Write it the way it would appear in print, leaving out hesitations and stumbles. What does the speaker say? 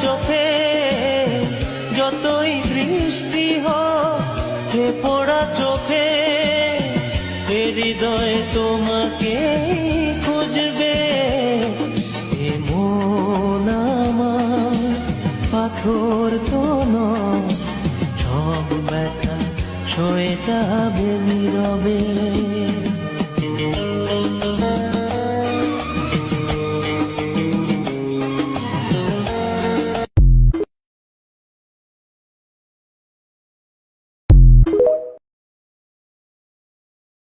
চোখে যতই বৃষ্টি হোক, হে পোড়া চোখে এ হৃদয় তোমাকে খুঁজবে। এ মন আমার পাথর তো নয়, সব ব্যথা সয়ে যাবে নীরবে।